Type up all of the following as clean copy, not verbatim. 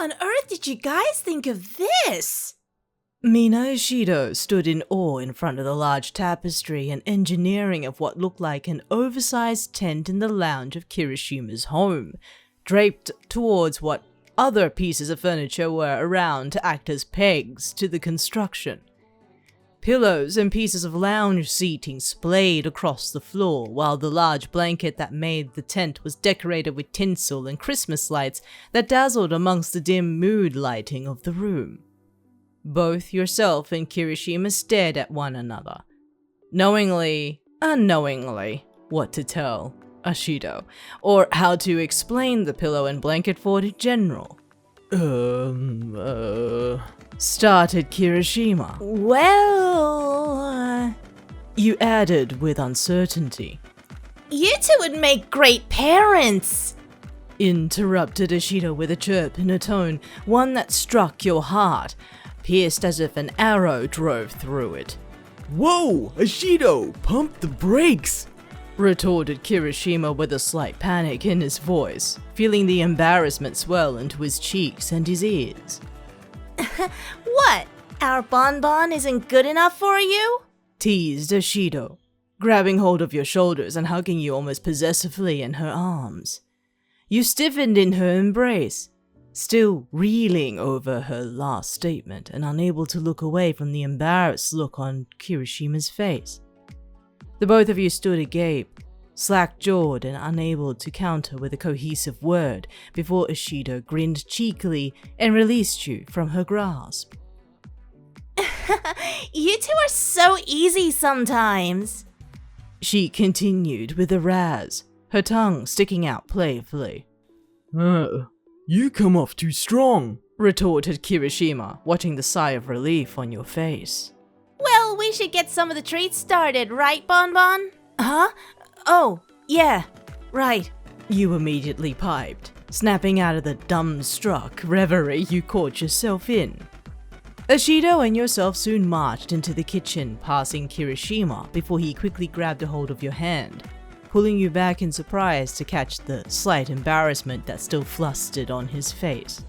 on earth did you guys think of this? Mina Eijirou stood in awe in front of the large tapestry and engineering of what looked like an oversized tent in the lounge of Kirishima's home, draped towards what other pieces of furniture were around to act as pegs to the construction. Pillows and pieces of lounge seating splayed across the floor, while the large blanket that made the tent was decorated with tinsel and Christmas lights that dazzled amongst the dim mood lighting of the room. Both yourself and Kirishima stared at one another, knowingly, unknowingly, what to tell Eijirou, or how to explain the pillow and blanket fort in general. Started Kirishima. Well, You added with uncertainty. you two would make great parents. Interrupted Eijirou with a chirp in a tone, one that struck your heart, pierced as if an arrow drove through it. Whoa, Eijirou, pump the brakes! Retorted Kirishima with a slight panic in his voice, feeling the embarrassment swell into his cheeks and his ears. What? Our bonbon isn't good enough for you? Teased Eijirou, grabbing hold of your shoulders and hugging you almost possessively in her arms. You stiffened in her embrace, still reeling over her last statement and unable to look away from the embarrassed look on Kirishima's face. The both of you stood agape, slack-jawed and unable to counter with a cohesive word before Eijirou grinned cheekily and released you from her grasp. You two are so easy sometimes. She continued with a razz, her tongue sticking out playfully. You come off too strong. Retorted Kirishima, watching the sigh of relief on your face. Well, we should get some of the treats started, right, Bonbon? Huh? Oh, yeah, right. You immediately piped, snapping out of the dumbstruck reverie you caught yourself in. Eijirou and yourself soon marched into the kitchen, passing Kirishima before he quickly grabbed a hold of your hand, pulling you back in surprise to catch the slight embarrassment that still flustered on his face.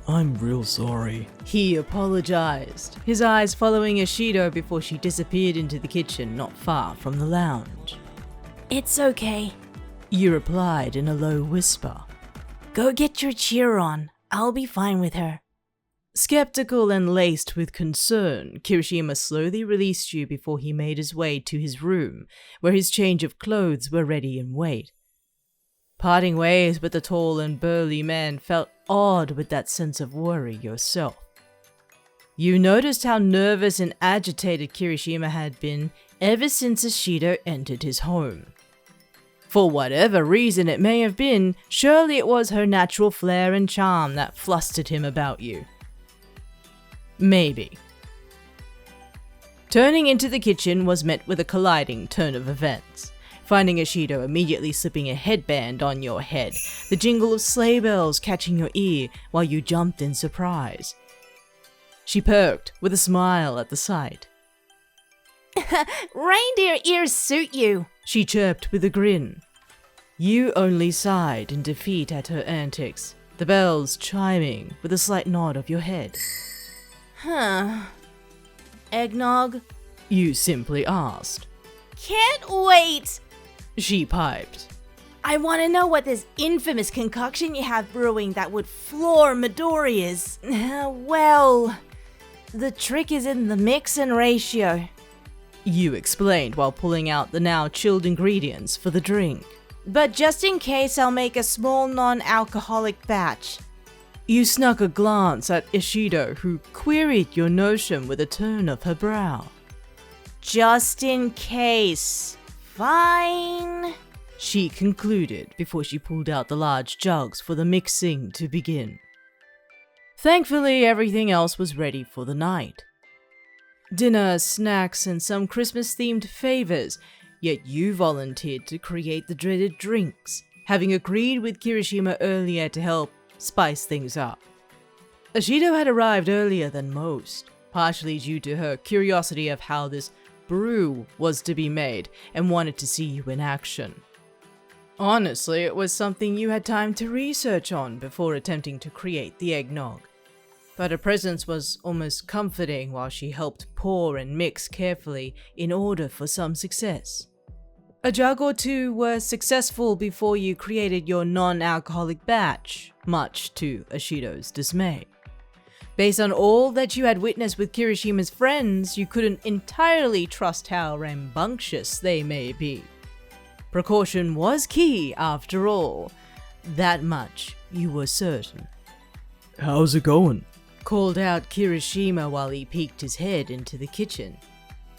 I'm real sorry. He apologized, his eyes following Eijirou before she disappeared into the kitchen not far from the lounge. It's okay. You replied in a low whisper. Go get your cheer on. I'll be fine with her. Skeptical and laced with concern, Kirishima slowly released you before he made his way to his room, where his change of clothes were ready in wait. Parting ways with the tall and burly man felt odd with that sense of worry yourself. You noticed how nervous and agitated Kirishima had been ever since Eijirou entered his home. For whatever reason it may have been, surely it was her natural flair and charm that flustered him about you. Maybe. Turning into the kitchen was met with a colliding turn of events, finding Eijirou immediately slipping a headband on your head, the jingle of sleigh bells catching your ear while you jumped in surprise. She perked with a smile at the sight. Reindeer ears suit you, she chirped with a grin. You only sighed in defeat at her antics, the bells chiming with a slight nod of your head. Huh. Eggnog? You simply asked. Can't wait! She piped. I want to know what this infamous concoction you have brewing that would floor Midoriya's. Well, the trick is in the mix and ratio. You explained while pulling out the now chilled ingredients for the drink. But just in case, I'll make a small non-alcoholic batch. You snuck a glance at Eijirou, who queried your notion with a turn of her brow. Just in case. Fine. She concluded before she pulled out the large jugs for the mixing to begin. Thankfully, everything else was ready for the night. Dinner, snacks, and some Christmas-themed favors, yet you volunteered to create the dreaded drinks, having agreed with Kirishima earlier to help spice things up. Eijirou had arrived earlier than most, partially due to her curiosity of how this brew was to be made and wanted to see you in action. Honestly, it was something you had time to research on before attempting to create the eggnog. But her presence was almost comforting while she helped pour and mix carefully in order for some success. A jug or two were successful before you created your non-alcoholic batch, much to Eijirou's dismay. Based on all that you had witnessed with Kirishima's friends, you couldn't entirely trust how rambunctious they may be. Precaution was key, after all. That much you were certain. How's it going? Called out Kirishima while he peeked his head into the kitchen.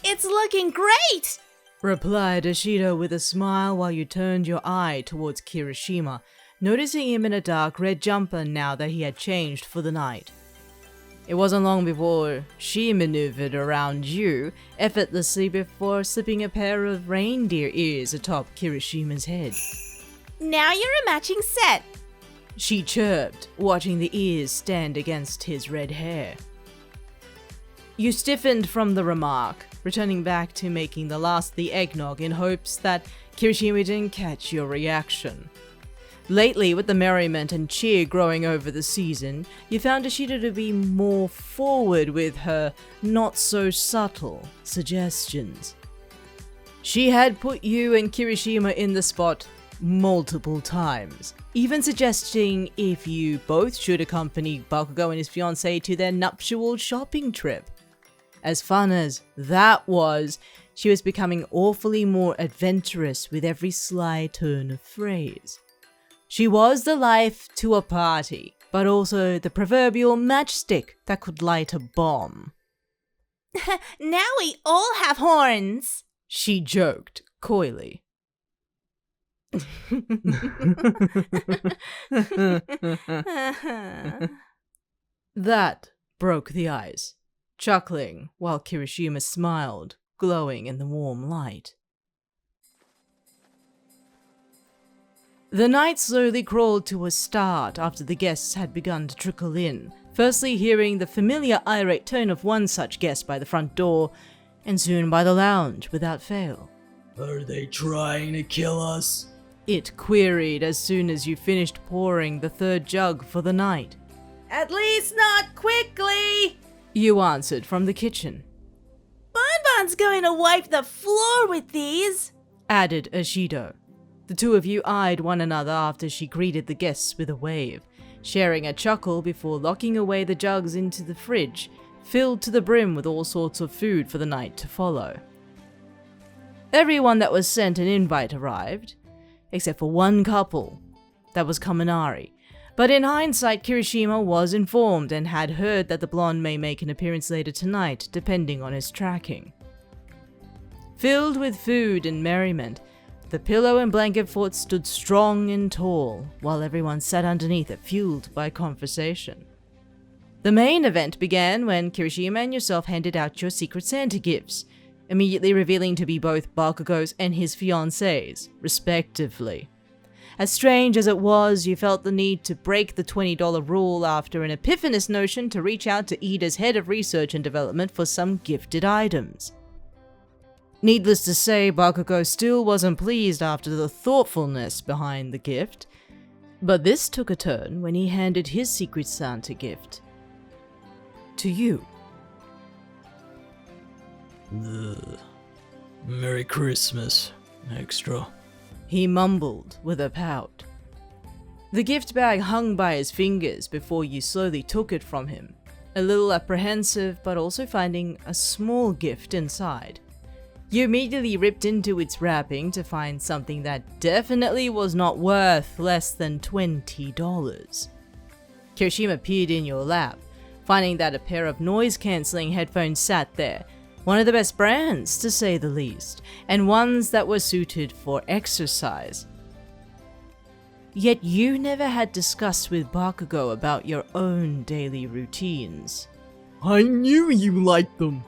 It's looking great! Replied Eijirou with a smile while you turned your eye towards Kirishima, noticing him in a dark red jumper now that he had changed for the night. It wasn't long before she maneuvered around you effortlessly before slipping a pair of reindeer ears atop Kirishima's head. Now you're a matching set. She chirped, watching the ears stand against his red hair. You stiffened from the remark, returning back to making the eggnog in hopes that Kirishima didn't catch your reaction. Lately, with the merriment and cheer growing over the season, you found Eijirou to be more forward with her not-so-subtle suggestions. She had put you and Kirishima in the spot multiple times, even suggesting if you both should accompany Bakugo and his fiancée to their nuptial shopping trip. As fun as that was, she was becoming awfully more adventurous with every sly turn of phrase. She was the life to a party, but also the proverbial matchstick that could light a bomb. Now we all have horns, she joked coyly. That broke the ice, chuckling while Kirishima smiled, glowing in the warm light. The night slowly crawled to a start after the guests had begun to trickle in, firstly hearing the familiar irate tone of one such guest by the front door, and soon by the lounge without fail. Are they trying to kill us? It queried as soon as you finished pouring the third jug for the night. At least not quickly, you answered from the kitchen. Bonbon's going to wipe the floor with these, added Eijirou. The two of you eyed one another after she greeted the guests with a wave, sharing a chuckle before locking away the jugs into the fridge, filled to the brim with all sorts of food for the night to follow. Everyone that was sent an invite arrived, except for one couple. That was Kaminari. But in hindsight, Kirishima was informed and had heard that the blonde may make an appearance later tonight, depending on his tracking. Filled with food and merriment, the pillow and blanket fort stood strong and tall, while everyone sat underneath it, fueled by conversation. The main event began when Kirishima and yourself handed out your Secret Santa gifts, immediately revealing to be both Bakugo's and his fiancée's, respectively. As strange as it was, you felt the need to break the $20 rule after an epiphanous notion to reach out to Ida's head of research and development for some gifted items. Needless to say, Bakugo still wasn't pleased after the thoughtfulness behind the gift, but this took a turn when he handed his Secret Santa gift to you. Merry Christmas, extra. He mumbled with a pout. The gift bag hung by his fingers before you slowly took it from him, a little apprehensive but also finding a small gift inside. You immediately ripped into its wrapping to find something that definitely was not worth less than $20. Kirishima peered in your lap, finding that a pair of noise-cancelling headphones sat there, one of the best brands to say the least, and ones that were suited for exercise. Yet you never had discussed with Bakugo about your own daily routines. I knew you liked them,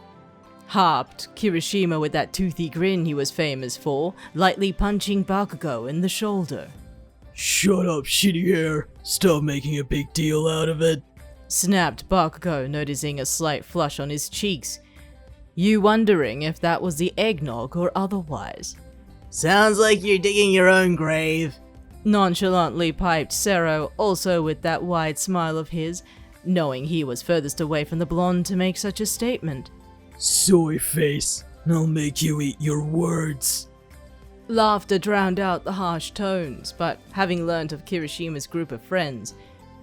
harped Kirishima with that toothy grin he was famous for, lightly punching Bakugo in the shoulder. Shut up, shitty hair. Stop making a big deal out of it, snapped Bakugo, noticing a slight flush on his cheeks, you wondering if that was the eggnog or otherwise. Sounds like you're digging your own grave. Nonchalantly piped Sero, also with that wide smile of his, knowing he was furthest away from the blonde to make such a statement. Soy face, I'll make you eat your words. Laughter drowned out the harsh tones, but having learnt of Kirishima's group of friends,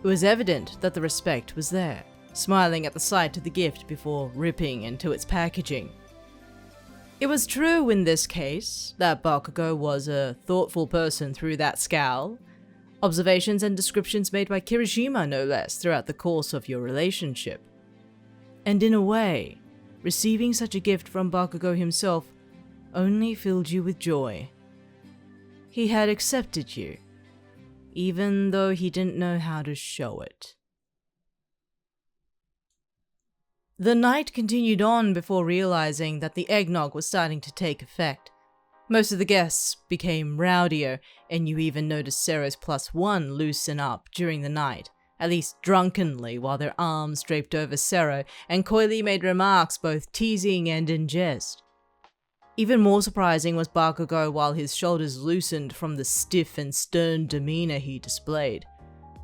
it was evident that the respect was there, smiling at the sight of the gift before ripping into its packaging. It was true in this case that Bakugo was a thoughtful person through that scowl. Observations and descriptions made by Kirishima no less throughout the course of your relationship. And in a way, receiving such a gift from Bakugo himself only filled you with joy. He had accepted you, even though he didn't know how to show it. The night continued on before realizing that the eggnog was starting to take effect. Most of the guests became rowdier, and you even noticed Sero's +1 loosen up during the night, at least drunkenly, while their arms draped over Sero and coyly made remarks both teasing and in jest. Even more surprising was Bakugo while his shoulders loosened from the stiff and stern demeanor he displayed,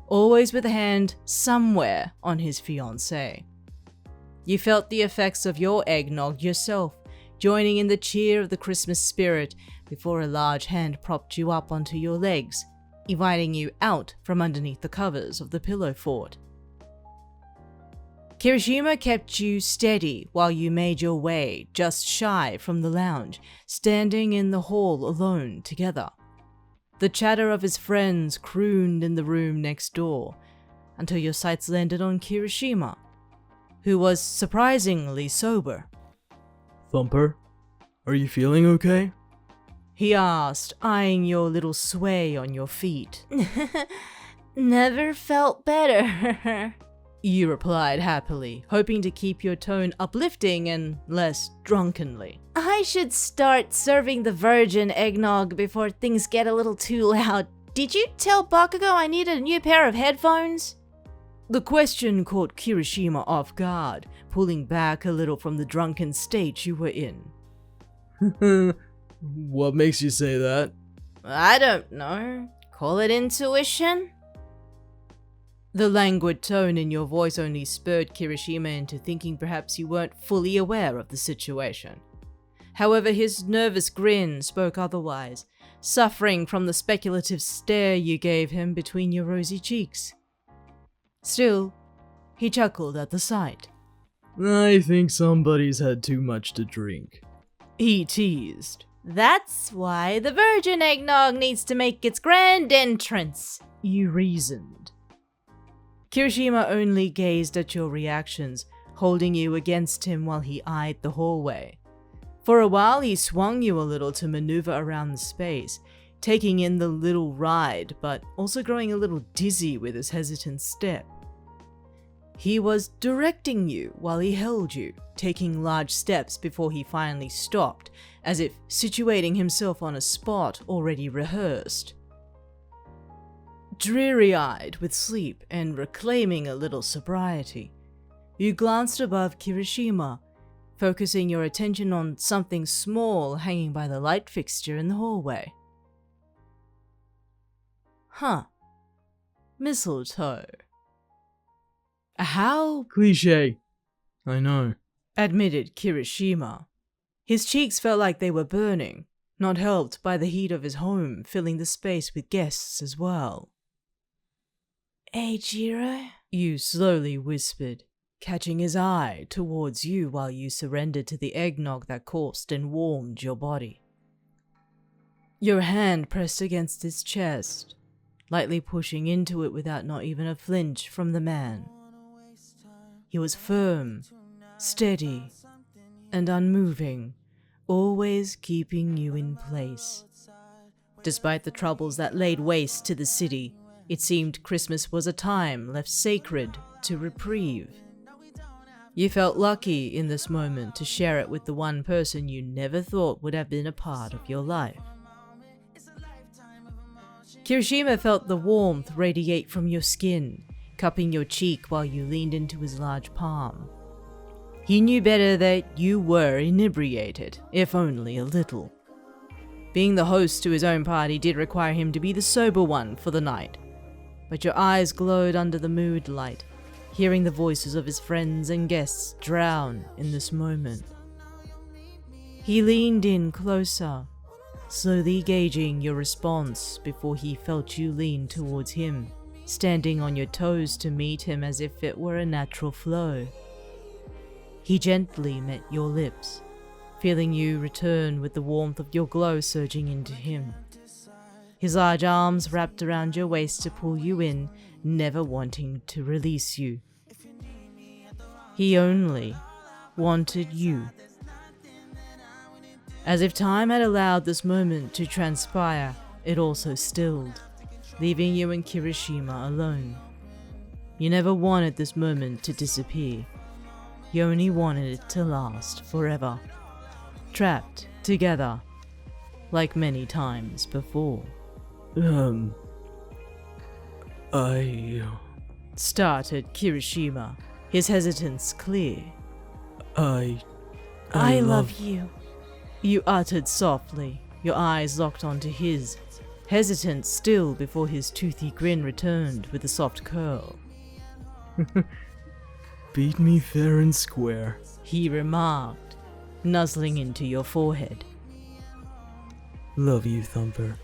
always with a hand somewhere on his fiancée. You felt the effects of your eggnog yourself, joining in the cheer of the Christmas spirit before a large hand propped you up onto your legs, inviting you out from underneath the covers of the pillow fort. Kirishima kept you steady while you made your way just shy from the lounge, standing in the hall alone together. The chatter of his friends crooned in the room next door, until your sights landed on Kirishima, who was surprisingly sober. Thumper, are you feeling okay? He asked, eyeing your little sway on your feet. Never felt better. You replied happily, hoping to keep your tone uplifting and less drunkenly. I should start serving the virgin eggnog before things get a little too loud. Did you tell Bakugo I needed a new pair of headphones? The question caught Kirishima off guard, pulling back a little from the drunken state you were in. What makes you say that? I don't know. Call it intuition? The languid tone in your voice only spurred Kirishima into thinking perhaps you weren't fully aware of the situation. However, his nervous grin spoke otherwise, suffering from the speculative stare you gave him between your rosy cheeks. Still, he chuckled at the sight. I think somebody's had too much to drink. He teased. That's why the virgin eggnog needs to make its grand entrance, you reasoned. Kirishima only gazed at your reactions, holding you against him while he eyed the hallway. For a while he swung you a little to maneuver around the space, taking in the little ride, but also growing a little dizzy with his hesitant step. He was directing you while he held you, taking large steps before he finally stopped, as if situating himself on a spot already rehearsed. Dreary-eyed with sleep and reclaiming a little sobriety, you glanced above Kirishima, focusing your attention on something small hanging by the light fixture in the hallway. Mistletoe. How Cliché. I know. admitted Kirishima. His cheeks felt like they were burning, not helped by the heat of his home filling the space with guests as well. Eijirou? You slowly whispered, catching his eye towards you while you surrendered to the eggnog that coursed and warmed your body. Your hand pressed against his chest, lightly pushing into it without not even a flinch from the man. He was firm, steady, and unmoving, always keeping you in place. Despite the troubles that laid waste to the city, it seemed Christmas was a time left sacred to reprieve. You felt lucky in this moment to share it with the one person you never thought would have been a part of your life. Kirishima felt the warmth radiate from your skin, cupping your cheek while you leaned into his large palm. He knew better that you were inebriated, if only a little. Being the host to his own party did require him to be the sober one for the night, but your eyes glowed under the mood light, hearing the voices of his friends and guests drown in this moment. He leaned in closer, slowly gauging your response before he felt you lean towards him, standing on your toes to meet him as if it were a natural flow. He gently met your lips, feeling you return with the warmth of your glow surging into him. His large arms wrapped around your waist to pull you in, never wanting to release you. He only wanted you. As if time had allowed this moment to transpire, it also stilled, leaving you and Kirishima alone. You never wanted this moment to disappear. You only wanted it to last forever. Trapped together, like many times before. Started Kirishima, his hesitance clear. I love you. You uttered softly, your eyes locked onto his, hesitant still before his toothy grin returned with a soft curl. Beat me fair and square, he remarked, nuzzling into your forehead. Love you, Thumper.